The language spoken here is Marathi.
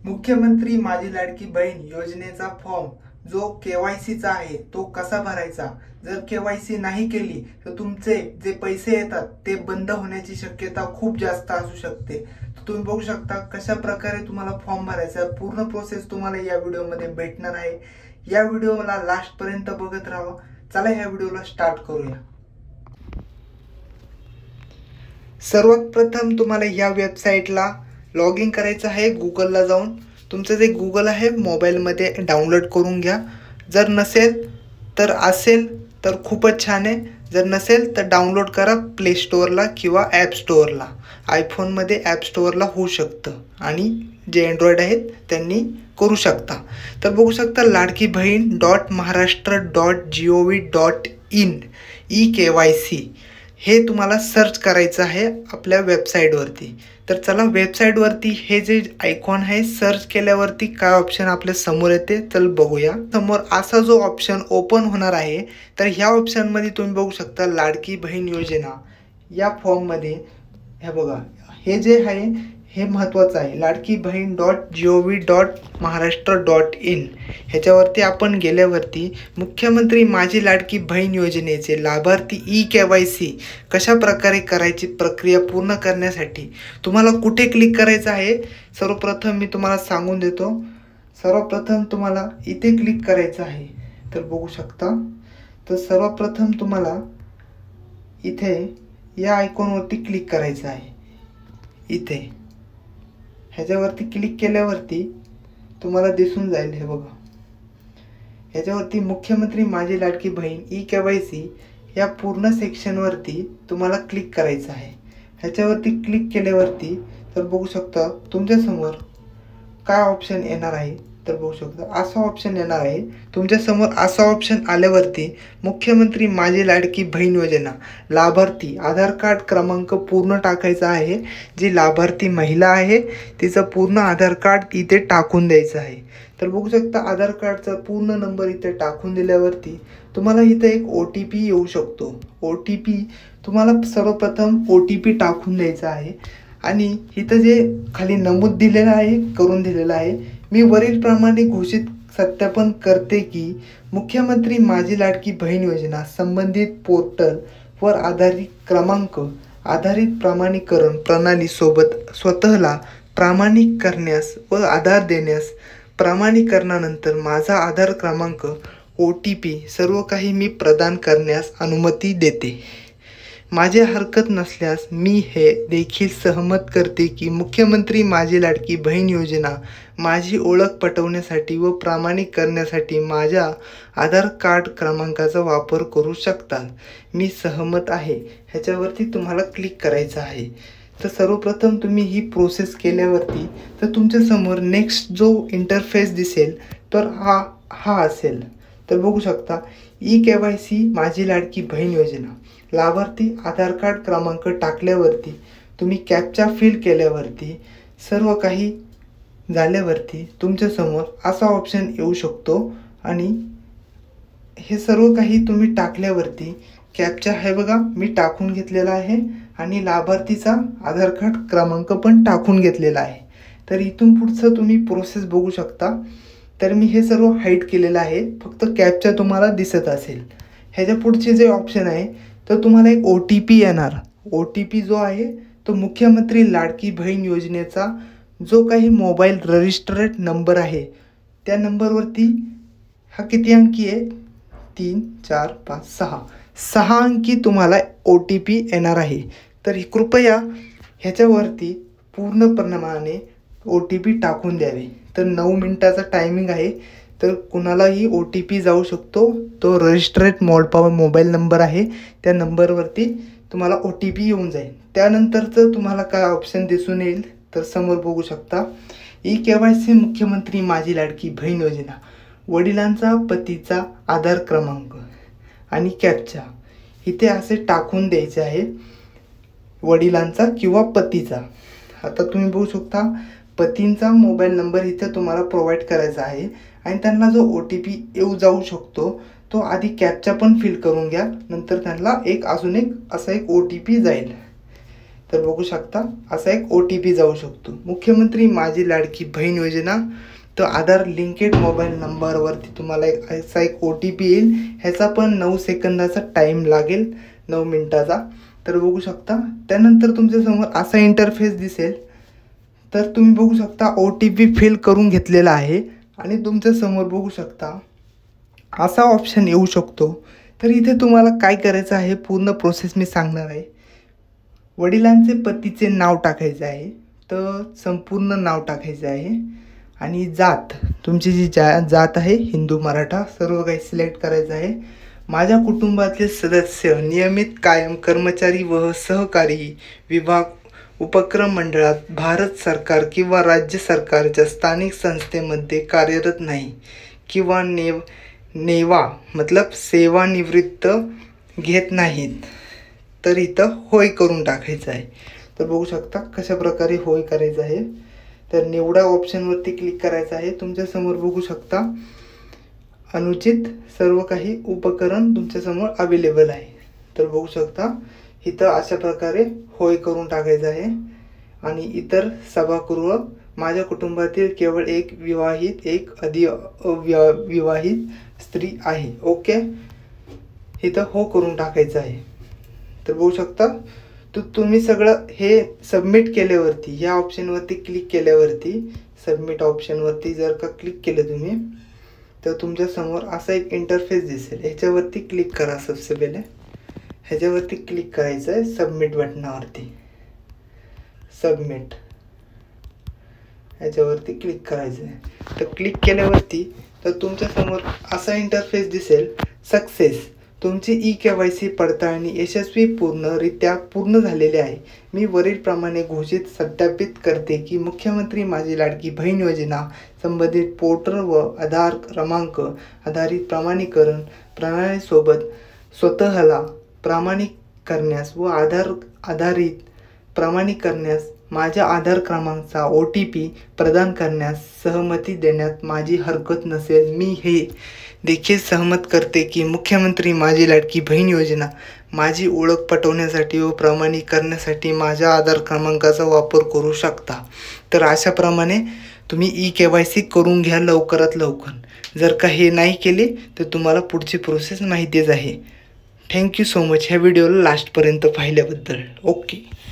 मुख्यमंत्री माझी लाडकी बहीण योजनेचा फॉर्म जो केवायसीचा आहे तो कसा भरायचा। जर केवायसी नाही केली तर तुमचे जे पैसे येतात ते बंद होण्याची शक्यता खूप जास्त असू शकते। तुम्ही बघू शकता कशा प्रकारे तुम्हाला फॉर्म भरायचा, पूर्ण प्रोसेस तुम्हाला या व्हिडिओमध्ये भेटणार आहे। या व्हिडिओला लास्ट पर्यंत बघत राहा। चला या व्हिडिओला स्टार्ट करूया। सर्वात प्रथम तुम्हाला या वेबसाईटला लॉग इन करायचं आहे। गूगलला जाऊन तुमचं जे गूगल आहे मोबाईलमध्ये डाउनलोड करून घ्या। जर नसेल तर असेल तर खूपच छान आहे, जर नसेल तर डाउनलोड करा प्ले स्टोअरला किंवा ॲप स्टोअरला। आयफोनमध्ये ॲप स्टोअरला होऊ शकतं आणि जे अँड्रॉइड आहेत त्यांनी करू शकता। तर बघू शकता ladkibaheen.maharashtra.gov.in eKYC हे तुम्हाला सर्च करायचं आहे आपल्या वेबसाईटवरती। तर चला वेबसाईटवरती हे जे आयकॉन आहे सर्च केल्यावरती काय ऑप्शन आपल्या समोर येते चल बघूया। समोर असा जो ऑप्शन ओपन होणार आहे तर ह्या ऑप्शनमध्ये तुम्ही बघू शकता लाडकी बहीण योजना या फॉर्ममध्ये हे बघा, हे जे आहे हे महत्त्वाचं आहे ladkibaheen.gov.maharashtra.in ह्याच्यावरती आपण गेल्यावरती मुख्यमंत्री माझी लाडकी बहीण योजनेचे लाभार्थी eKYC कशा प्रकारे करायची प्रक्रिया पूर्ण करण्यासाठी तुम्हाला कुठे क्लिक करायचं आहे सर्वप्रथम मी तुम्हाला सांगून देतो। सर्वप्रथम तुम्हाला इथे क्लिक करायचं आहे। तर बघू शकता, तर सर्वप्रथम तुम्हाला इथे या आयकॉनवरती क्लिक करायचं आहे। इथे ह्याच्यावरती क्लिक केल्यावरती तुम्हाला दिसून जाईल, हे बघा ह्याच्यावरती मुख्यमंत्री माझी लाडकी बहीण eKYC या पूर्ण सेक्शनवरती तुम्हाला क्लिक करायचं आहे। ह्याच्यावरती क्लिक केल्यावरती तर बघू शकता तुमच्यासमोर काय ऑप्शन येणार आहे। तर बघू शकता असा ऑप्शन येणार आहे तुमच्यासमोर। असा ऑप्शन आल्यावरती मुख्यमंत्री माझी लाडकी बहीण योजना लाभार्थी आधार कार्ड क्रमांक पूर्ण टाकायचा आहे। जी लाभार्थी महिला आहे तिचं पूर्ण आधार कार्ड इथे टाकून द्यायचं आहे। तर बघू शकता आधार कार्डचा पूर्ण नंबर इथे टाकून दिल्यावरती तुम्हाला इथे एक OTP येऊ शकतो। OTP तुम्हाला सर्वप्रथम OTP टाकून द्यायचा आहे आणि इथं जे खाली नमूद दिलेलं आहे करून दिलेलं आहे मी वरील प्रमाणे घोषित सत्यापन करते की मुख्यमंत्री माझी लाडकी बहीण योजना संबंधित पोर्टल वर आधारित क्रमांक आधारित प्रमाणीकरण प्रणालीसोबत स्वतःला प्रामाणिक करण्यास व आधार देण्यास प्रमाणीकरणानंतर माझा आधार क्रमांक OTP सर्व काही मी प्रदान करण्यास अनुमती देते। माझे हरकत नसल्यास मी हे देखील सहमत करते की मुख्यमंत्री माझी लाडकी बहीण योजना माझी ओळख पटवण्यासाठी व प्रामाणिक करण्यासाठी माझ्या आधार कार्ड क्रमांकाचा वापर करू शकतात। मी सहमत आहे ह्याच्यावरती तुम्हाला क्लिक करायचं आहे। तर सर्वप्रथम तुम्ही ही प्रोसेस केल्यावरती तर तुमच्यासमोर नेक्स्ट जो इंटरफेस दिसेल तर हा असेल। तर बघू शकता eKYC माझी लाडकी बहीण योजना लाभार्थी आधार कार्ड क्रमांक टाकल्यावरती तुम्ही कॅप्चा फिल केल्यावरती सर्व काही झाल्यावरती तुमच्यासमोर असा ऑप्शन येऊ शकतो आणि हे सर्व काही तुम्ही टाकल्यावरती कॅप्चा हे बघा मी टाकून घेतलेला आहे आणि लाभार्थीचा आधार कार्ड क्रमांक पण टाकून घेतलेला आहे। तर इथून पुढचं तुम्ही प्रोसेस बघू शकता। तर मी हे सर्व हाईड केलेलं आहे, फक्त कॅप्चा तुम्हाला दिसत असेल। ह्याच्या पुढचे जे ऑप्शन आहे तर तुम्हाला एक OTP येणार। OTP जो आहे तो मुख्यमंत्री लाडकी बहीण योजनेचा जो काही मोबाईल रजिस्टर्ड नंबर आहे त्या नंबरवरती हा किती अंकी आहे 3 4 5 6 अंकी तुम्हाला OTP येणार आहे। तर कृपया ह्याच्यावरती पूर्णपणे OTP टाकून द्यावे। तर 9 मिनिटाचा टायमिंग आहे, तर कुणालाही OTP जाऊ शकतो। तो रजिस्टर्ड मोबाईल नंबर आहे त्या नंबरवरती तुम्हाला OTP येऊन जाईल। त्यानंतरचं तुम्हाला काय ऑप्शन दिसून येईल तर समोर बघू शकता eKYC मुख्यमंत्री माझी लाडकी बहीण योजना वडिलांचा पतीचा आधार क्रमांक आणि कॅप्चा इथे असे टाकून द्यायचे आहे, वडिलांचा किंवा पतीचा। आता तुम्ही बघू शकता पतींचा मोबाईल नंबर इथे तुम्हाला प्रोव्हाइड करायचा आहे आणि त्यांना जो OTP येऊ जाऊ शकतो तो आधी कॅप्चा पण फिल करून घ्या, नंतर त्यांना अजून एक असा एक OTP जाईल। तर बघू शकता असा एक OTP जाऊ शकतो. मुख्यमंत्री माझी लाडकी बहीण योजना, तो आधार लिंकेड मोबाईल नंबरवरती तुम्हाला असा एक OTP येईल. ह्याचा पण 9 सेकंदाचा टाईम लागेल, 9 मिनिटाचा. तर बघू शकता त्यानंतर तुमच्यासमोर असा इंटरफेस दिसेल. तर तुम्ही बघू शकता OTP फिल करून घेतलेला आहे आणि तुमच्यासमोर बघू शकता असा ऑप्शन येऊ शकतो. तर इथे तुम्हाला काय करायचं आहे, पूर्ण प्रोसेस मी सांगणार आहे. वडिलांचे पतीचे नाव टाकायचे आहे, तर संपूर्ण नाव टाकायचे आहे आणि जात, तुमची जी जात आहे हिंदू मराठा सर्व काही सिलेक्ट करायचं आहे. माझ्या कुटुंबातले सदस्य नियमित कायम कर्मचारी व सहकारी विभाग उपक्रम मंडळात भारत सरकार किंवा राज्य सरकारच्या स्थानिक संस्थेमध्ये कार्यरत नाही किंवा नेवा मतलब सेवानिवृत्त घेत नाहीत. तर इथं होय करून टाकायचं आहे. तर बघू शकता कशा प्रकारे होय करायचं आहे. तर निवडा ऑप्शनवरती क्लिक करायचं आहे. तुमच्यासमोर बघू शकता अनुचित सर्व काही उपकरण तुमच्यासमोर अवेलेबल आहे. तर बघू शकता इथं अशा प्रकारे होय करून टाकायचं आहे. आणि इतर सभागृह, माझ्या कुटुंबातील केवळ एक विवाहित एक अविवाहित स्त्री आहे. ओके, इथं हो करून टाकायचं आहे. तर बघू शकता तुम्ही सगळं हे सबमिट केल्यावरती, ह्या ऑप्शनवरती क्लिक केल्यावरती, सबमिट ऑप्शनवरती जर का क्लिक केलं तुम्ही, तर तुमच्यासमोर असा एक इंटरफेस दिसेल. ह्याच्यावरती क्लिक करा. सबसे पहिले ह्याच्यावरती क्लिक करायचं आहे सबमिट बटनावरती. सबमिट ह्याच्यावरती क्लिक करायचं आहे. तर क्लिक केल्यावरती तर तुमच्यासमोर असा इंटरफेस दिसेल. सक्सेस, तुमची EKYC पडताळणी यशस्वीरित्या पूर्ण झालेली आहे. मी वरीलप्रमाणे घोषित सत्यापित करते की मुख्यमंत्री माझी लाडकी बहीण योजना संबंधित पोर्टल व आधार क्रमांक आधारित प्रमाणीकरण प्रणालीसोबत स्वतःला प्रमाणित करण्यास व आधारित प्रमाणित करण्यास माझ्या आधार क्रमांकाचा OTP प्रदान करण्यास सहमती देण्यात माझी हरकत नसेल. मी हे देखील सहमत करते की मुख्यमंत्री माझी लाडकी बहीण योजना माझी ओळख पटवण्यासाठी व प्रमाणित करण्यासाठी माझ्या आधार क्रमांकाचा वापर करू शकता. तर अशाप्रमाणे तुम्ही EKYC करून घ्या लवकरात लवकर. जर का हे नाही केले तर तुम्हाला पुढची प्रोसेस माहितीच आहे. थँक्यू सो मच ह्या व्हिडिओला लास्टपर्यंत पाहिल्याबद्दल. ओके.